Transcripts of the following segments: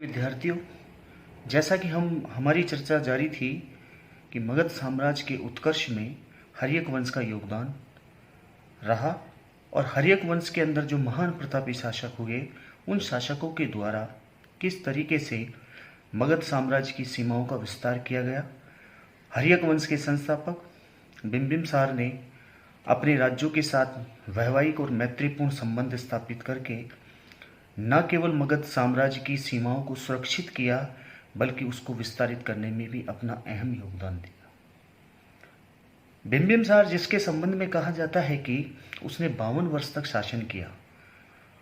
विद्यार्थियों, जैसा कि हम हमारी चर्चा जारी थी कि मगध साम्राज्य के उत्कर्ष में हर्यक वंश का योगदान रहा और हर्यक वंश के अंदर जो महान प्रतापी शासक हुए, उन शासकों के द्वारा किस तरीके से मगध साम्राज्य की सीमाओं का विस्तार किया गया। हर्यक वंश के संस्थापक बिंबिसार ने अपने राज्यों के साथ वैवाहिक और मैत्रीपूर्ण संबंध स्थापित करके न केवल मगध साम्राज्य की सीमाओं को सुरक्षित किया, बल्कि उसको विस्तारित करने में भी अपना अहम योगदान दिया। बिंबिसार, जिसके संबंध में कहा जाता है कि उसने 52 वर्ष तक शासन किया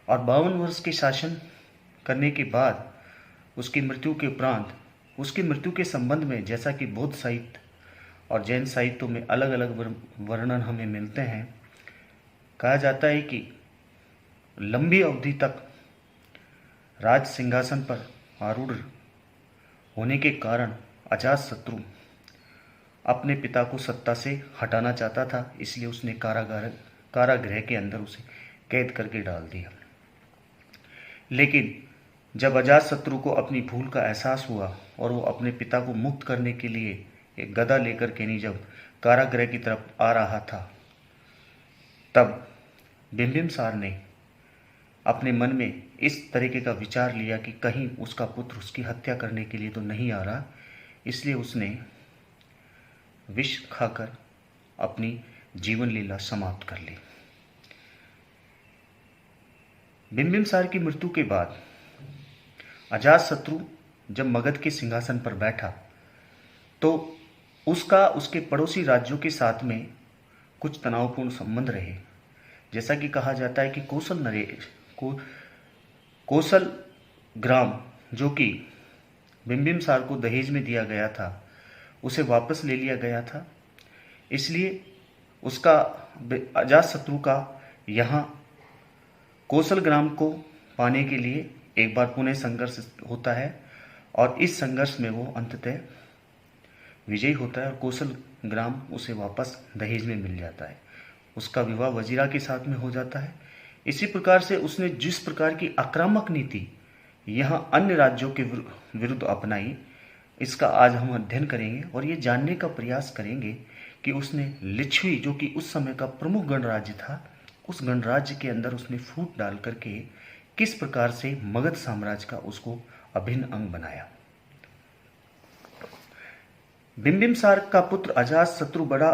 और 52 वर्ष के शासन करने के बाद उसकी मृत्यु के उपरांत उसकी मृत्यु के संबंध में, जैसा कि बौद्ध साहित्य और जैन साहित्यों में अलग अलग वर्णन हमें मिलते हैं, कहा जाता है कि लंबी अवधि तक राज सिंहासन पर आरूढ़ होने के कारण अजातशत्रु अपने पिता को सत्ता से हटाना चाहता था, इसलिए उसने कारागृह के अंदर उसे कैद करके डाल दिया। लेकिन जब अजातशत्रु को अपनी भूल का एहसास हुआ और वो अपने पिता को मुक्त करने के लिए एक गदा लेकर के जब कारागृह की तरफ आ रहा था, तब बिंबिसार ने अपने मन में इस तरीके का विचार लिया कि कहीं उसका पुत्र उसकी हत्या करने के लिए तो नहीं आ रहा, इसलिए उसने विष खाकर अपनी जीवन लीला समाप्त कर ली। बिंबिसार की मृत्यु के बाद अजातशत्रु जब मगध के सिंहासन पर बैठा तो उसका उसके पड़ोसी राज्यों के साथ में कुछ तनावपूर्ण संबंध रहे। जैसा कि कहा जाता है कि कौशल ग्राम, जो कि बिंबिसार को दहेज में दिया गया था, उसे वापस ले लिया गया था। इसलिए उसका अजातशत्रु का यहाँ कौशल ग्राम को पाने के लिए एक बार पुनः संघर्ष होता है और इस संघर्ष में वो अंततः विजयी होता है और कौशल ग्राम उसे वापस दहेज में मिल जाता है। उसका विवाह वजीरा के साथ में हो जाता है। इसी प्रकार से उसने जिस प्रकार की आक्रामक नीति यहाँ अन्य राज्यों के विरुद्ध अपनाई, इसका आज हम अध्ययन करेंगे और ये जानने का प्रयास करेंगे कि उसने लिच्छवी, जो कि उस समय का प्रमुख गणराज्य था, उस गणराज्य के अंदर उसने फूट डाल करके किस प्रकार से मगध साम्राज्य का उसको अभिन्न अंग बनाया। बिंबिसार का पुत्र अजातशत्रु बड़ा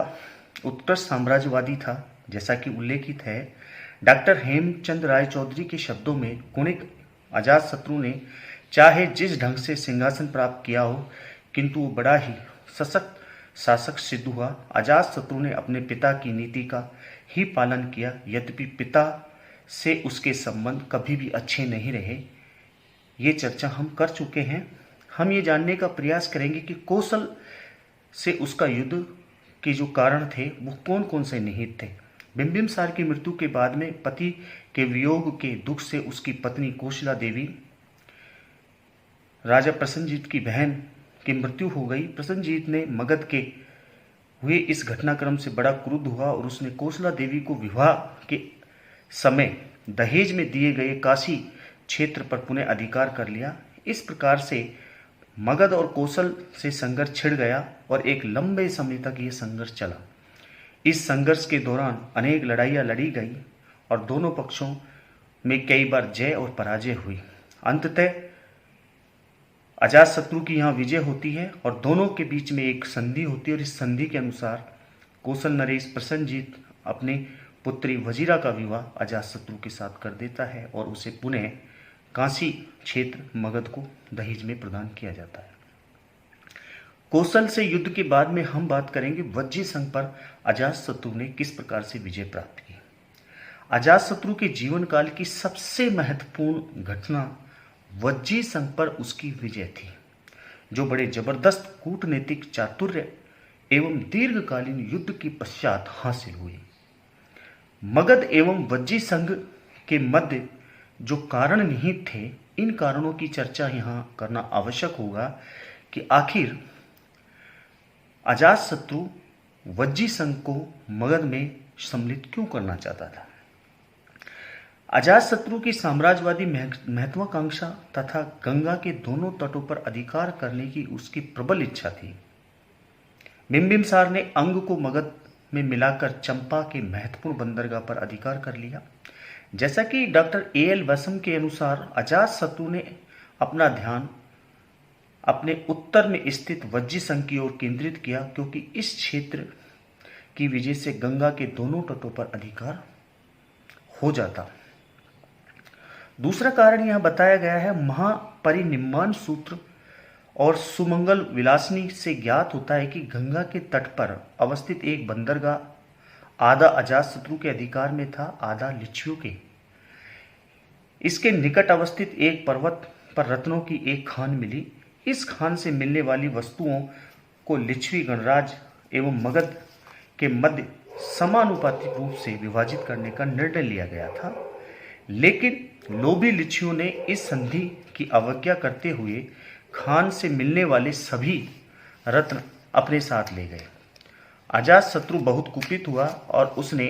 उत्कृष्ट साम्राज्यवादी था, जैसा कि उल्लेखित है। डॉक्टर हेमचंद राय चौधरी के शब्दों में, कुणिक अजातशत्रु ने चाहे जिस ढंग से सिंहासन प्राप्त किया हो, किंतु वो बड़ा ही सशक्त शासक सिद्ध हुआ। अजातशत्रु ने अपने पिता की नीति का ही पालन किया, यद्यपि पिता से उसके संबंध कभी भी अच्छे नहीं रहे। ये चर्चा हम कर चुके हैं। हम ये जानने का प्रयास करेंगे कि कौशल से उसका युद्ध के जो कारण थे वो कौन कौन से निहित थे। बिंबिसार की मृत्यु के बाद में पति के वियोग के दुख से उसकी पत्नी कौशला देवी, राजा प्रसन्नजीत की बहन की मृत्यु हो गई। प्रसन्नजीत ने मगध के हुए इस घटनाक्रम से बड़ा क्रुद्ध हुआ और उसने कौशला देवी को विवाह के समय दहेज में दिए गए काशी क्षेत्र पर पुनः अधिकार कर लिया। इस प्रकार से मगध और कौशल से संघर्ष छिड़ गया और एक लंबे समय तक यह संघर्ष चला। इस संघर्ष के दौरान अनेक लड़ाइयाँ लड़ी गई और दोनों पक्षों में कई बार जय और पराजय हुई। अंततः अजातशत्रु की यहाँ विजय होती है और दोनों के बीच में एक संधि होती है और इस संधि के अनुसार कौशल नरेश प्रसन्नजीत अपने पुत्री वजीरा का विवाह अजातशत्रु के साथ कर देता है और उसे पुनः काशी क्षेत्र मगध को दहेज में प्रदान किया जाता है। कौशल से युद्ध के बाद में हम बात करेंगे वज्जी संघ पर अजातशत्रु ने किस प्रकार से विजय प्राप्त की। अजातशत्रु के जीवन काल की सबसे महत्वपूर्ण घटना वज्जी संघ पर उसकी विजय थी, जो बड़े जबरदस्त कूटनीतिक चातुर्य एवं दीर्घकालीन युद्ध के पश्चात हासिल हुई। मगध एवं वज्जी संघ के मध्य जो कारण निहित थे, इन कारणों की चर्चा यहाँ करना आवश्यक होगा कि आखिर अजातशत्रु वज्जी संघ को मगध में सम्मिलित क्यों करना चाहता था। अजातशत्रु की साम्राज्यवादी महत्वाकांक्षा तथा गंगा के दोनों तटों पर अधिकार करने की उसकी प्रबल इच्छा थी। बिंबिसार ने अंग को मगध में मिलाकर चंपा के महत्वपूर्ण बंदरगाह पर अधिकार कर लिया। जैसा कि डॉक्टर A.L. वसम के अनुसार अजातशत्रु ने अपना ध्यान अपने उत्तर में स्थित वज्जी संघ की ओर केंद्रित किया, क्योंकि इस क्षेत्र की वजह से गंगा के दोनों तटों पर अधिकार हो जाता। दूसरा कारण यह बताया गया है, महापरिनिम्बाण सूत्र और सुमंगल विलासनी से ज्ञात होता है कि गंगा के तट पर अवस्थित एक बंदरगाह आधा अजातशत्रु के अधिकार में था, आधा लिच्छवियों के। इसके निकट अवस्थित एक पर्वत पर रत्नों की एक खान मिली। इस खान से मिलने वाली वस्तुओं को लिच्छवी गणराज एवं मगध के मध्य समानुपातिक रूप से विभाजित करने का निर्णय लिया गया था, लेकिन लोभी लिच्छवियों ने इस संधि की अवज्ञा करते हुए खान से मिलने वाले सभी रत्न अपने साथ ले गए। अजातशत्रु बहुत कुपित हुआ और उसने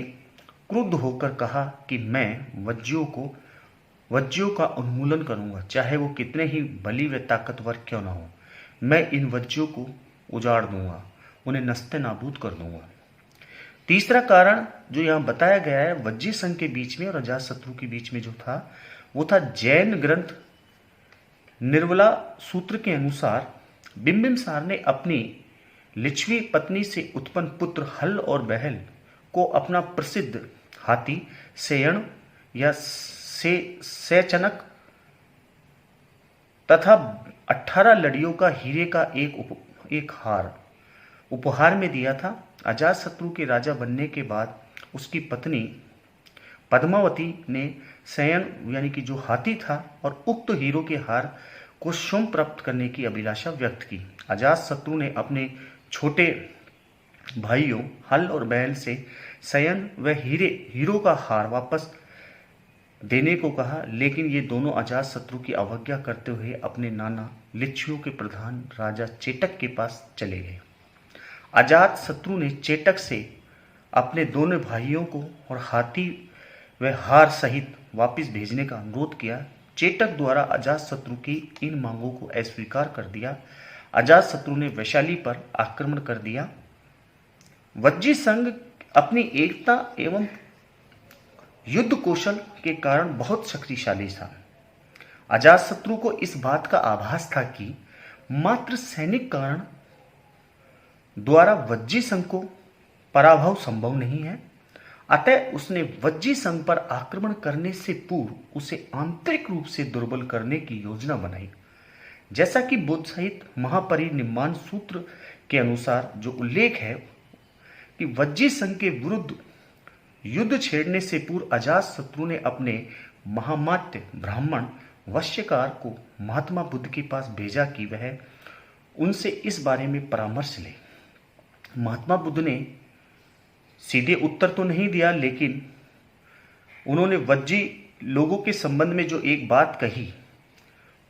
क्रुद्ध होकर कहा कि मैं वज्जियों का उन्मूलन करूंगा, चाहे वो कितने ही बली व ताकतवर क्यों ना हो। मैं इन वज्जियों को उजाड़ दूंगा, उन्हें नस्ते नाबूद कर दूंगा। तीसरा कारण जो यहाँ बताया गया है वज्जी संघ के बीच में और अजातशत्रु के बीच में जो था, वो था जैन ग्रंथ निर्मला सूत्र के अनुसार बिंबिसार ने अपनी लिच्छवी पत्नी से उत्पन्न पुत्र हल और बहल को अपना प्रसिद्ध हाथी सेयण या सेचनक तथा 18 लड़ियों का हीरे का एक हार उपहार में दिया था। अजातशत्रु के राजा बनने के बाद उसकी पत्नी पद्मावती ने सेयन यानी कि जो हाथी था और उक्त हीरो के हार को स्वयं प्राप्त करने की अभिलाषा व्यक्त की। अजातशत्रु ने अपने छोटे भाइयों हल और बैल से सेयन व हीरो का हार वापस देने को कहा, लेकिन ये दोनों अजातशत्रु की अवज्ञा करते हुए अपने नाना लिच्छवियों के प्रधान राजा चेटक के पास चले गए। अजातशत्रु ने चेटक से अपने दोनों भाइयों को और हाथी व हार सहित वापस भेजने का अनुरोध किया। चेटक द्वारा अजातशत्रु की इन मांगों को अस्वीकार कर दिया। अजातशत्रु ने वैशाली पर आक्रमण कर दिया। वज्जी संघ अपनी एकता एवं युद्ध कौशल के कारण बहुत शक्तिशाली था। अजातशत्रु को इस बात का आभास था कि मात्र सैनिक कारण द्वारा वज्जी संघ को पराभव संभव नहीं है। अतः उसने वज्जी संघ पर आक्रमण करने से पूर्व उसे आंतरिक रूप से दुर्बल करने की योजना बनाई। जैसा कि बुद्ध सहित महापरिनिम्बाण सूत्र के अनुसार जो उल्लेख है कि वज्जी संघ के विरुद्ध युद्ध छेड़ने से पूर्व अजातशत्रु ने अपने महामात्य ब्राह्मण वश्यकार को महात्मा बुद्ध के पास भेजा कि वह उनसे इस बारे में परामर्श ले। महात्मा बुद्ध ने सीधे उत्तर तो नहीं दिया, लेकिन उन्होंने वज्जी लोगों के संबंध में जो एक बात कही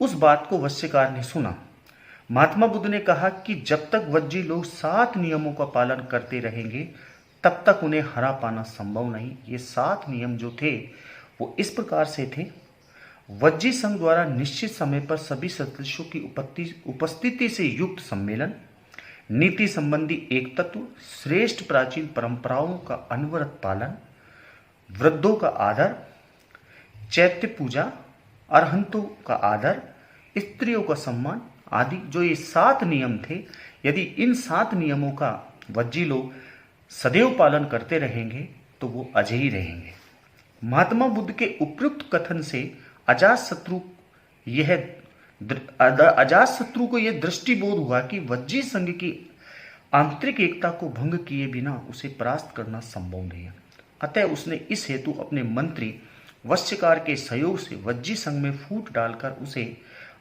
उस बात को वश्यकार ने सुना। महात्मा बुद्ध ने कहा कि जब तक वज्जी लोग 7 नियमों का पालन करते रहेंगे तब तक उन्हें हरा पाना संभव नहीं। ये 7 नियम जो थे वो इस प्रकार से थे। वज्जी संघ द्वारा निश्चित समय पर सभी सदस्यों की उपस्थिति से युक्त सम्मेलन, नीति संबंधी एक तत्व, श्रेष्ठ प्राचीन परंपराओं का अनवरत पालन, वृद्धों का आदर, चैत्य पूजा, अरहंतों का आदर, स्त्रियों का सम्मान आदि जो ये 7 नियम थे, यदि इन 7 नियमों का वज्जी लोग सदैव पालन करते रहेंगे तो वो अजयी रहेंगे। महात्मा बुद्ध के उपयुक्त कथन से अजातशत्रु को यह दृष्टिबोध हुआ कि वज्जी संघ की आंतरिक एकता को भंग किए बिना उसे परास्त करना संभव नहीं है। अतः उसने इस हेतु अपने मंत्री वश्यकार के सहयोग से वज्जी संघ में फूट डालकर उसे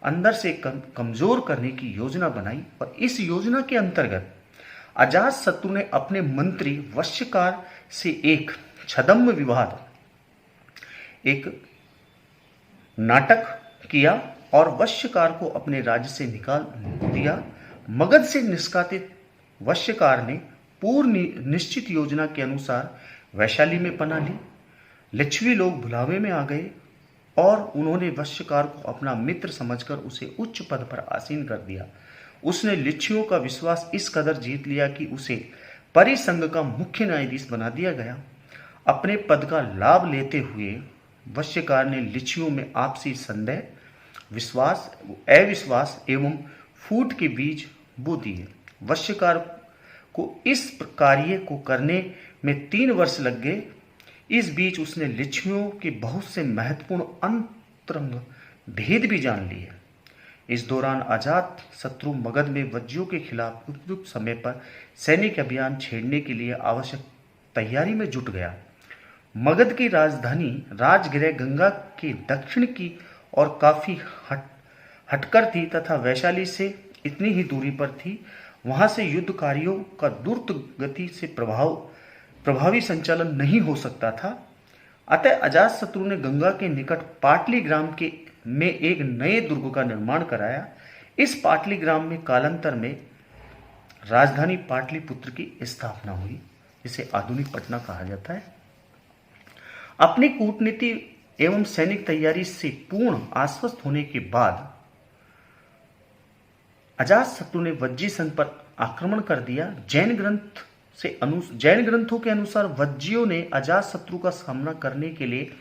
अंदर से कमजोर करने की योजना बनाई। और इस योजना के अंतर्गत अजातशत्रु ने अपने मंत्री वश्यकार से एक छद्म विवाद, एक नाटक किया और वश्यकार को अपने राज्य से निकाल दिया। मगध से निष्कासित वश्यकार ने पूर्व निश्चित योजना के अनुसार वैशाली में पनाह ली। लिच्छवी लोग भुलावे में आ गए और उन्होंने वश्यकार को अपना मित्र समझकर उसे उच्च पद पर आसीन कर दिया। उसने लिच्छवियों का विश्वास इस कदर जीत लिया कि उसे परिसंघ का मुख्य न्यायाधीश बना दिया गया। अपने पद का लाभ लेते हुए वश्यकार ने लिच्छवियों में आपसी संदेह, विश्वास, अविश्वास एवं फूट के बीज बो दिए। वश्यकार को इस कार्य को करने में 3 वर्ष लग गए। इस बीच उसने लिच्छवियों के बहुत से महत्वपूर्ण अंतरंग भेद भी जान लिए। इस दौरान अजात शत्रु मगध में वज्जियों के खिलाफ उपयुक्त समय पर सैनिक अभियान छेड़ने के लिए आवश्यक तैयारी में जुट गया। मगध की राजधानी राजगृह गंगा के दक्षिण की और काफी हटकर थी तथा वैशाली से इतनी ही दूरी पर थी। वहां से युद्ध कार्यों का द्रुत गति से प्रभावी संचालन नहीं हो सकता था। अतः अजातशत्रु ने गंगा के निकट पाटली ग्राम में एक नए दुर्ग का निर्माण कराया। इस पाटली ग्राम में कालांतर में राजधानी पाटलिपुत्र की स्थापना हुई, जिसे आधुनिक पटना कहा जाता है। अपनी कूटनीति एवं सैनिक तैयारी से पूर्ण आश्वस्त होने के बाद अजातशत्रु ने वज्जी संघ पर आक्रमण कर दिया। जैन ग्रंथों के अनुसार वज्जियों ने अजातशत्रु का सामना करने के लिए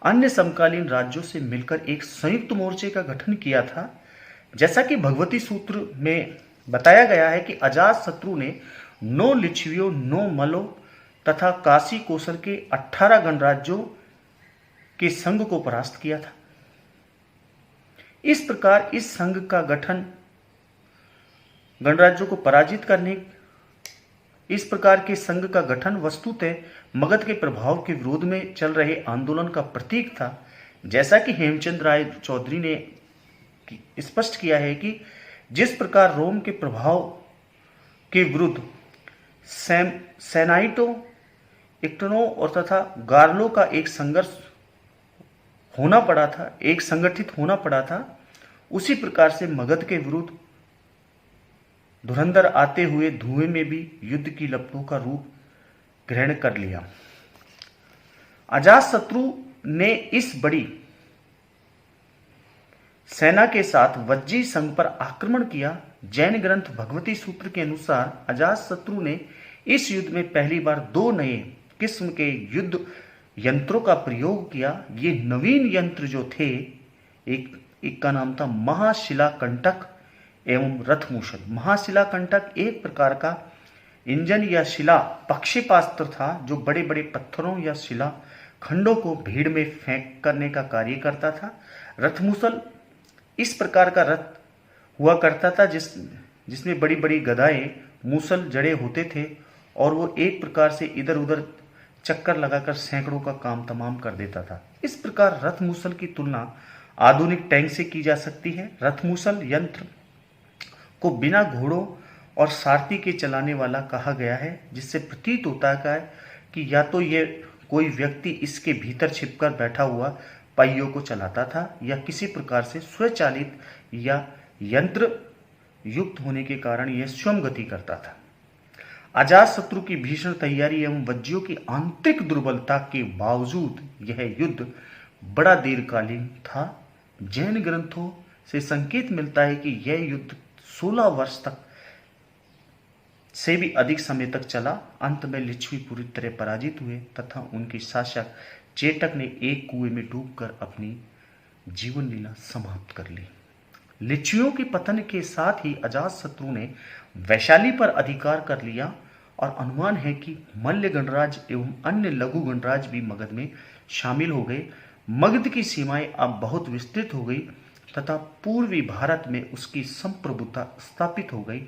अन्य समकालीन राज्यों से मिलकर एक संयुक्त मोर्चे का गठन किया था। जैसा कि भगवती सूत्र में बताया गया है कि अजातशत्रु ने 9 लिच्छवियों, 9 मल्लों तथा काशी कौशल के 18 गणराज्यों के संघ को परास्त किया था। इस प्रकार इस संघ का गठन गणराज्यों को पराजित करने इस प्रकार के संघ का गठन वस्तुतः मगध के प्रभाव के विरोध में चल रहे आंदोलन का प्रतीक था। जैसा कि हेमचंद राय चौधरी ने स्पष्ट किया है कि जिस प्रकार रोम के प्रभाव के विरुद्ध सैनाइटों, इक्टनों और तथा गार्लों का एक संघर्ष होना पड़ा था, एक संगठित होना पड़ा था, उसी प्रकार से मगध के विरुद्ध धुरंधर आते हुए धुएं में भी युद्ध की लपटों का रूप ग्रहण कर लिया। अजातशत्रु ने इस बड़ी सेना के साथ वज्जी संघ पर आक्रमण किया। जैन ग्रंथ भगवती सूत्र के अनुसार अजातशत्रु ने इस युद्ध में पहली बार 2 नए किस्म के युद्ध यंत्रों का प्रयोग किया। ये नवीन यंत्र जो थे, एक का नाम था महाशिलाकंटक एवं रथमूषल। महाशिलाकंटक एक प्रकार का इंजन या शिला प्रक्षेपास्त्र था जो बड़े बड़े पत्थरों या शिला खंडों को भीड़ में फेंक करने का कार्य करता था। रथमूषल इस प्रकार का रथ हुआ करता था जिसमें बड़ी बड़ी गदाएं, मूसल जड़े होते थे और वो एक प्रकार से इधर उधर चक्कर लगाकर सैकड़ों का काम तमाम कर देता था। इस प्रकार रथमूसल की तुलना आधुनिक टैंक से की जा सकती है। रथमूसल यंत्र को बिना घोड़ों और सारथी के चलाने वाला कहा गया है, जिससे प्रतीत होता है कि या तो ये कोई व्यक्ति इसके भीतर छिपकर बैठा हुआ पहियों को चलाता था या किसी प्रकार से स्वचालित या यंत्र युक्त होने के कारण यह स्वयं गति करता था। अजातशत्रु की भीषण तैयारी एवं वज्जियों की आंतरिक दुर्बलता के बावजूद यह युद्ध बड़ा दीर्घकालीन था। जैन ग्रंथों से संकेत मिलता है कि यह युद्ध 16 वर्ष तक से भी अधिक समय तक चला। अंत में लिच्छवी पूरी तरह पराजित हुए तथा उनके शासक चेटक ने एक कुएं में डूबकर अपनी जीवन लीला समाप्त कर ली। लिच्छवियों के पतन के साथ ही अजातशत्रु ने वैशाली पर अधिकार कर लिया और अनुमान है कि मल्ल गणराज एवं अन्य लघु गणराज भी मगध में शामिल हो गए। मगध की सीमाएं अब बहुत विस्तृत हो गई तथा पूर्वी भारत में उसकी संप्रभुता स्थापित हो गई।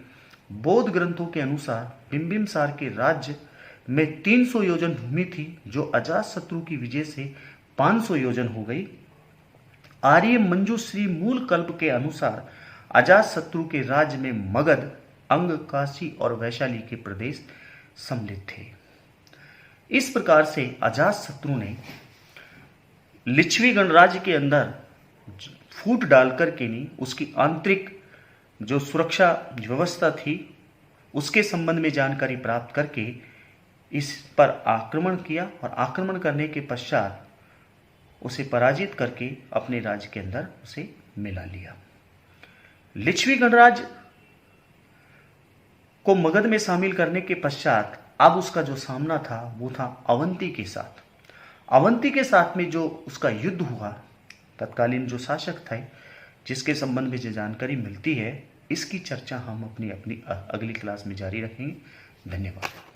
बौद्ध ग्रंथों के अनुसार बिंबिसार के राज्य में 300 योजन भूमि थी, जो अजातशत्रु की विजय से 500 योजन हो गई। आर्य मंजूश्री मूल कल्प के अनुसार अजातशत्रु के राज्य में मगध, अंग, काशी और वैशाली के प्रदेश सम्मिलित थे। इस प्रकार से अजातशत्रु ने लिच्छवी गणराज्य के अंदर फूट डालकर के नहीं, उसकी आंतरिक जो सुरक्षा व्यवस्था थी उसके संबंध में जानकारी प्राप्त करके इस पर आक्रमण किया और आक्रमण करने के पश्चात उसे पराजित करके अपने राज्य के अंदर उसे मिला लिया। लिच्छवी गणराज्य को मगध में शामिल करने के पश्चात अब उसका जो सामना था वो था अवंती के साथ। अवंती के साथ में जो उसका युद्ध हुआ, तत्कालीन जो शासक थे जिसके संबंध में जो जानकारी मिलती है, इसकी चर्चा हम अपनी अगली क्लास में जारी रखेंगे। धन्यवाद।